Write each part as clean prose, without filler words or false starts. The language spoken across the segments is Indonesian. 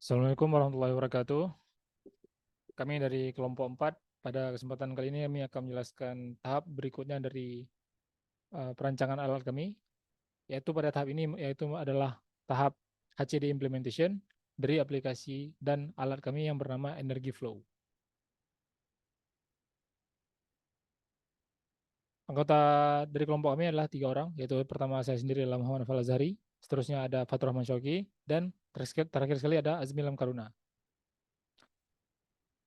Assalamualaikum warahmatullahi wabarakatuh. Kami dari kelompok 4. Pada kesempatan kali ini kami akan menjelaskan tahap berikutnya dari perancangan alat kami, yaitu pada tahap ini yaitu adalah tahap HCD implementation dari aplikasi dan alat kami yang bernama Energy Flow. Anggota dari kelompok kami adalah 3 orang, yaitu pertama saya sendiri adalah Muhammad Falazari, seterusnya ada Fatur Rahman Syauqi, dan terakhir sekali ada Azmi Lam Karuna.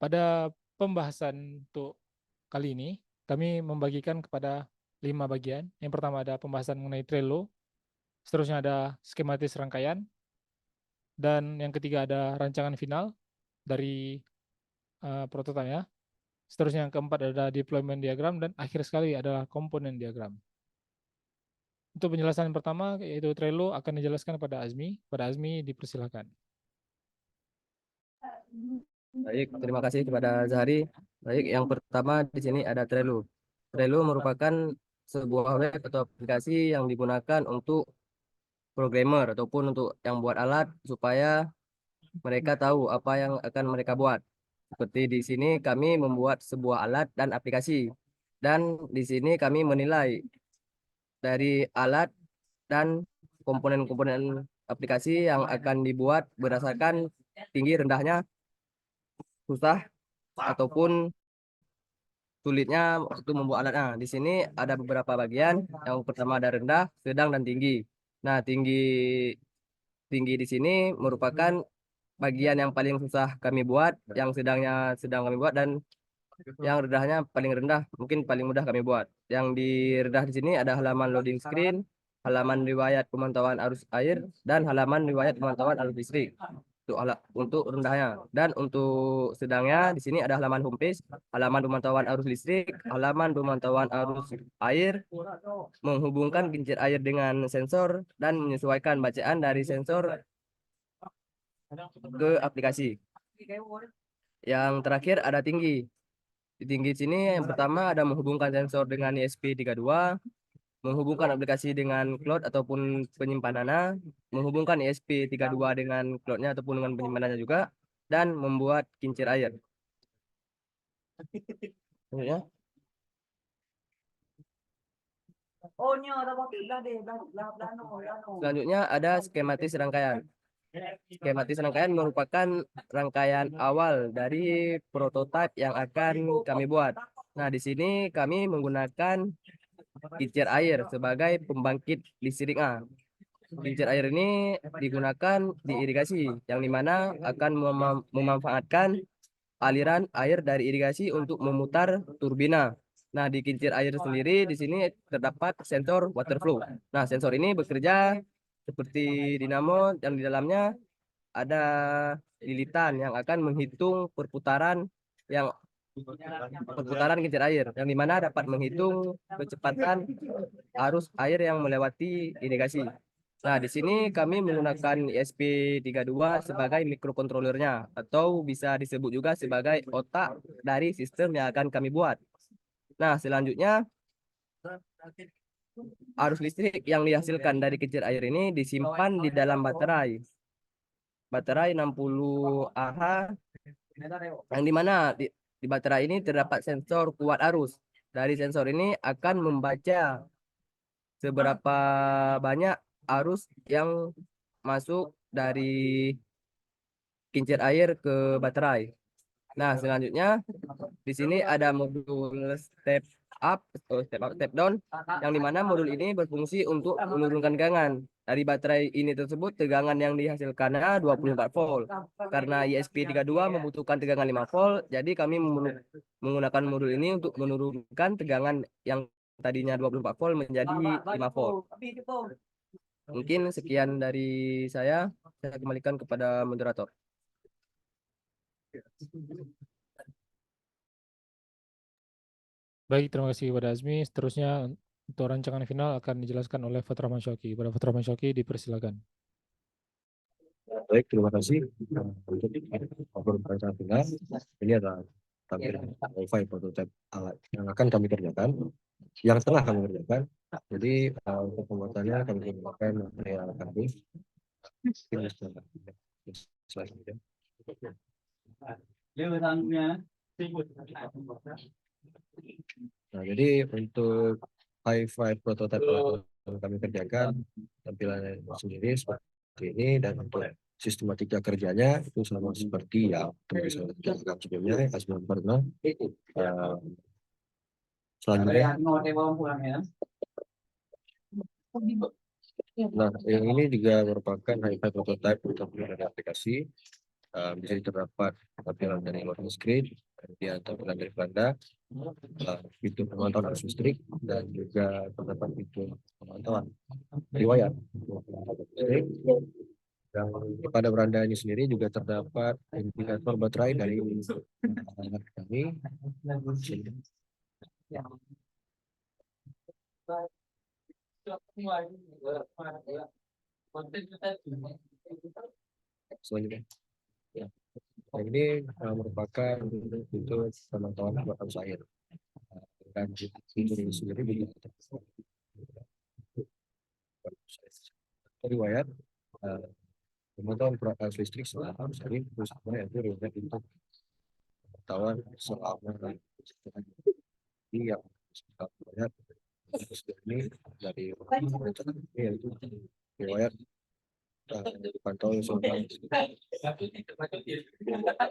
Pada pembahasan untuk kali ini, kami membagikan kepada 5 bagian. Yang pertama ada pembahasan mengenai Trello, seterusnya ada skematis rangkaian, dan yang ketiga ada rancangan final dari prototipenya. Seterusnya yang keempat ada deployment diagram, dan akhir sekali adalah komponen diagram. Untuk penjelasan yang pertama, yaitu Trello, akan dijelaskan kepada Azmi. Pada Azmi, dipersilakan. Baik, terima kasih kepada Zahari. Baik, yang pertama di sini ada Trello. Trello merupakan sebuah web atau aplikasi yang digunakan untuk programmer ataupun untuk yang buat alat supaya mereka tahu apa yang akan mereka buat. Seperti di sini kami membuat sebuah alat dan aplikasi. Dan di sini kami menilai dari alat dan komponen-komponen aplikasi yang akan dibuat berdasarkan tinggi rendahnya, susah ataupun sulitnya waktu membuat alatnya. Di sini ada beberapa bagian. Yang pertama ada rendah, sedang, dan tinggi. Nah, tinggi tinggi di sini merupakan bagian yang paling susah kami buat, yang sedang kami buat, dan yang rendahnya paling rendah, mungkin paling mudah kami buat. Yang di rendah di sini ada halaman loading screen, halaman riwayat pemantauan arus air, dan halaman riwayat pemantauan arus listrik. Untuk rendahnya. Dan untuk sedangnya di sini ada halaman homepage, halaman pemantauan arus listrik, halaman pemantauan arus air, menghubungkan kincir air dengan sensor, dan menyesuaikan bacaan dari sensor ke aplikasi. Yang terakhir ada tinggi. Di tinggi sini yang pertama ada menghubungkan sensor dengan ESP32, menghubungkan aplikasi dengan cloud ataupun penyimpanannya, menghubungkan ESP32 dengan cloudnya ataupun dengan penyimpanannya juga, dan membuat kincir air. Ya. Selanjutnya ada skematis rangkaian. Skematis rangkaian merupakan rangkaian awal dari prototipe yang akan kami buat. Nah, di sini kami menggunakan kincir air sebagai pembangkit listrik A. Kincir air ini digunakan di irigasi, yang dimana akan memanfaatkan aliran air dari irigasi untuk memutar turbina. Nah, di kincir air sendiri di sini terdapat sensor water flow. Nah, sensor ini bekerja seperti dinamo yang di dalamnya ada lilitan yang akan menghitung yang perputaran kincir air, yang dimana dapat menghitung kecepatan arus air yang melewati irigasi. Nah, di sini kami menggunakan ESP32 sebagai mikrokontrolernya, atau bisa disebut juga sebagai otak dari sistem yang akan kami buat. Nah, selanjutnya arus listrik yang dihasilkan dari kincir air ini disimpan di dalam baterai. Baterai 60 Ah, yang dimana di baterai ini terdapat sensor kuat arus. Dari sensor ini akan membaca seberapa banyak arus yang masuk dari kincir air ke baterai. Nah, selanjutnya di sini ada modul step up, step down, yang dimana modul ini berfungsi untuk menurunkan tegangan. Dari baterai ini tersebut, tegangan yang dihasilkannya 24 volt. Karena ISP32 membutuhkan tegangan 5 volt, jadi kami menggunakan modul ini untuk menurunkan tegangan yang tadinya 24 volt menjadi 5 volt. Mungkin sekian dari saya kembalikan kepada moderator. Baik, terima kasih kepada Azmi. Seterusnya untuk rancangan final akan dijelaskan oleh Fatur Rahman Syauqi. Pada Fatur Rahman Syauqi, dipersilakan. Baik, terima kasih. Untuk perancangan final, ini adalah tampilan profile prototipe alat yang akan kami kerjakan, yang tengah kami kerjakan. Jadi untuk pembuatannya kami menggunakan material kardus. Nah, jadi untuk Hi-Fi prototype yang kami kerjakan tampilannya sendiri seperti ini, dan untuk sistematika kerjanya itu sama seperti yang telah saya kerjakan sebelumnya, Asma pernah. Selanjutnya, nah yang ini juga merupakan Hi-Fi prototype untuk dari aplikasi. Bisa terdapat tampilan dari loading screen, kemudian tampilan dari Belanda, fitur pemantauan arus listrik, dan juga terdapat fitur pemantauan riwayat listrik. Dan pada beranda ini sendiri juga terdapat indikator baterai dari kami. Selanjutnya, nah, ini merupakan fitur pemantauan arus air, dan fitur ini sendiri juga terdapat riwayat pemantauan arus listrik selama arus air, terus kemudian itu riwayat untuk pemantauan selama yang melihat ini dari ini yaitu riwayat pantau selama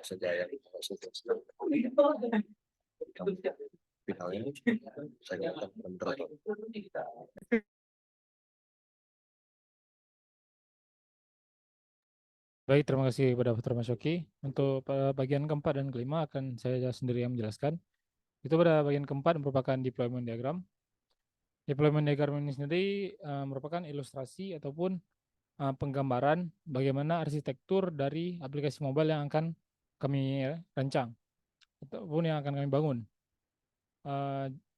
saja yang finalnya saya akan menerapkan. Baik, terima kasih kepada Dr. Mas Yoki. Untuk bagian keempat dan kelima akan saya sendiri yang menjelaskan. Itu pada bagian keempat merupakan deployment diagram. Deployment diagram ini sendiri merupakan ilustrasi ataupun penggambaran bagaimana arsitektur dari aplikasi mobile yang akan kami rancang ataupun yang akan kami bangun.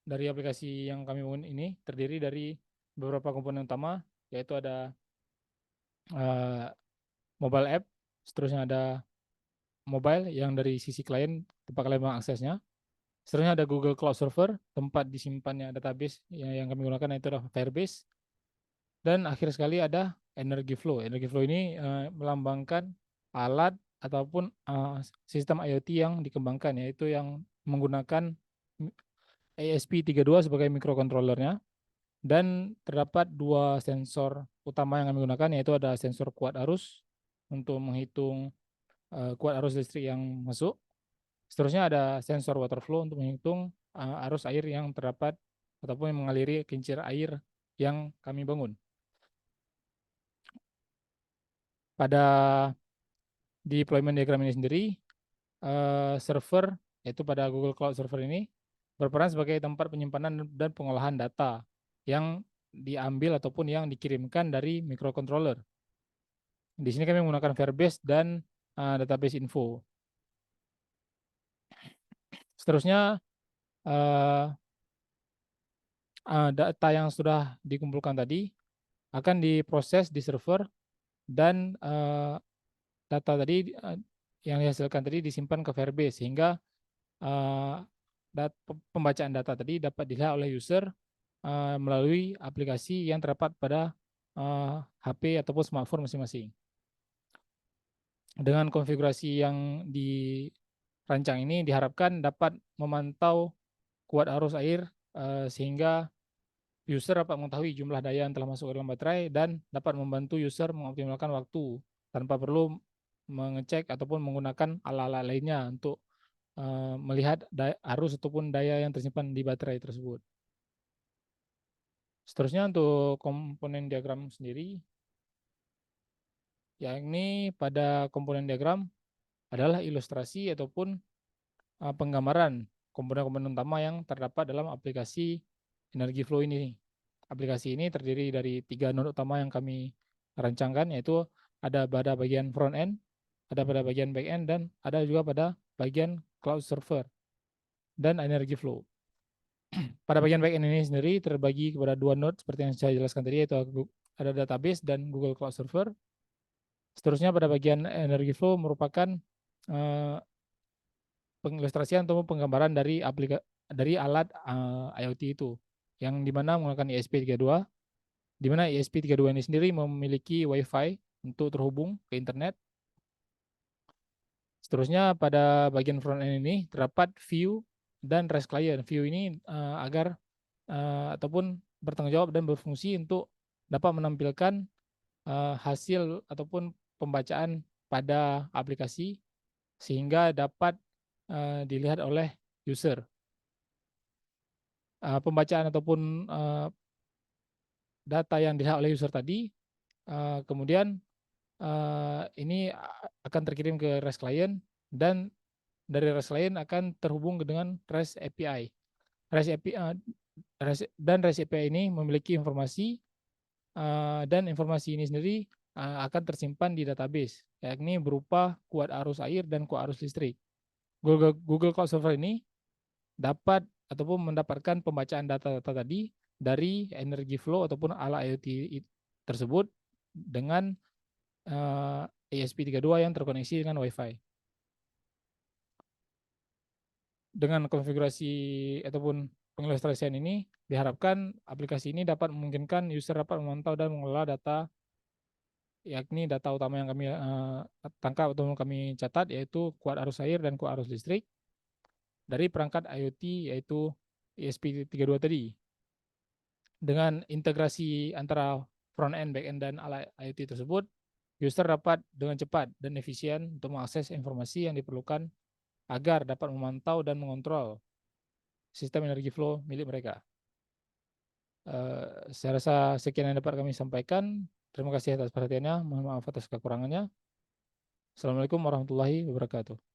Dari aplikasi yang kami bangun ini terdiri dari beberapa komponen utama, yaitu ada mobile app, seterusnya ada mobile yang dari sisi klien tempat kalian mengaksesnya. Seterusnya ada Google Cloud Server, tempat disimpannya database yang kami gunakan yaitu adalah Firebase. Dan akhir sekali ada Energy Flow. Energy Flow ini melambangkan alat ataupun sistem IoT yang dikembangkan, yaitu yang menggunakan ESP32 sebagai microcontrollernya. Dan terdapat dua sensor utama yang kami gunakan, yaitu ada sensor kuat arus untuk menghitung kuat arus listrik yang masuk. Seterusnya ada sensor water flow untuk menghitung arus air yang terdapat ataupun yang mengaliri kincir air yang kami bangun. Pada deployment diagram ini sendiri, server, yaitu pada Google Cloud Server ini, berperan sebagai tempat penyimpanan dan pengolahan data yang diambil ataupun yang dikirimkan dari microcontroller. Di sini kami menggunakan Firebase dan database info. Seterusnya, data yang sudah dikumpulkan tadi akan diproses di server, dan data tadi yang dihasilkan tadi disimpan ke Firebase, sehingga pembacaan data tadi dapat dilihat oleh user melalui aplikasi yang terdapat pada HP ataupun smartphone masing-masing. Dengan konfigurasi yang dirancang ini diharapkan dapat memantau kuat arus air sehingga user dapat mengetahui jumlah daya yang telah masuk ke dalam baterai dan dapat membantu user mengoptimalkan waktu tanpa perlu mengecek ataupun menggunakan alat-alat lainnya untuk melihat arus ataupun daya yang tersimpan di baterai tersebut. Seterusnya untuk komponen diagram sendiri, yakni pada komponen diagram adalah ilustrasi ataupun penggambaran komponen-komponen utama yang terdapat dalam aplikasi Energy Flow ini. Aplikasi ini terdiri dari 3 node utama yang kami rancangkan, yaitu ada pada bagian front end, ada pada bagian back end, dan ada juga pada bagian cloud server dan Energy Flow. Pada bagian back end ini sendiri terbagi kepada 2 node seperti yang saya jelaskan tadi, yaitu ada database dan Google Cloud Server. Seterusnya pada bagian Energy Flow merupakan pengilustrasian atau penggambaran dari alat IoT itu, yang dimana menggunakan ESP32, dimana ESP32 ini sendiri memiliki WiFi untuk terhubung ke internet. Seterusnya pada bagian front end ini terdapat view dan REST client. View ini agar ataupun bertanggung jawab dan berfungsi untuk dapat menampilkan hasil ataupun pembacaan pada aplikasi sehingga dapat dilihat oleh user. Pembacaan ataupun data yang dilihat oleh user tadi kemudian ini akan terkirim ke REST client dan dari REST client akan terhubung dengan REST API. Dan REST API ini memiliki informasi dan informasi ini sendiri akan tersimpan di database, yakni berupa kuat arus air dan kuat arus listrik. Google Cloud Server ini dapat ataupun mendapatkan pembacaan data-data tadi dari energy flow ataupun alat IoT tersebut dengan ESP32 yang terkoneksi dengan Wi-Fi. Dengan konfigurasi ataupun pengilustrasian ini, diharapkan aplikasi ini dapat memungkinkan user dapat memantau dan mengelola data, yakni data utama yang kami tangkap atau kami catat, yaitu kuat arus air dan kuat arus listrik dari perangkat IoT, yaitu ESP32 tadi. Dengan integrasi antara front-end, back-end, dan alat IoT tersebut, user dapat dengan cepat dan efisien untuk mengakses informasi yang diperlukan agar dapat memantau dan mengontrol sistem energi flow milik mereka. Saya rasa sekian yang dapat kami sampaikan. Terima kasih atas perhatiannya. Mohon maaf atas kekurangannya. Assalamualaikum warahmatullahi wabarakatuh.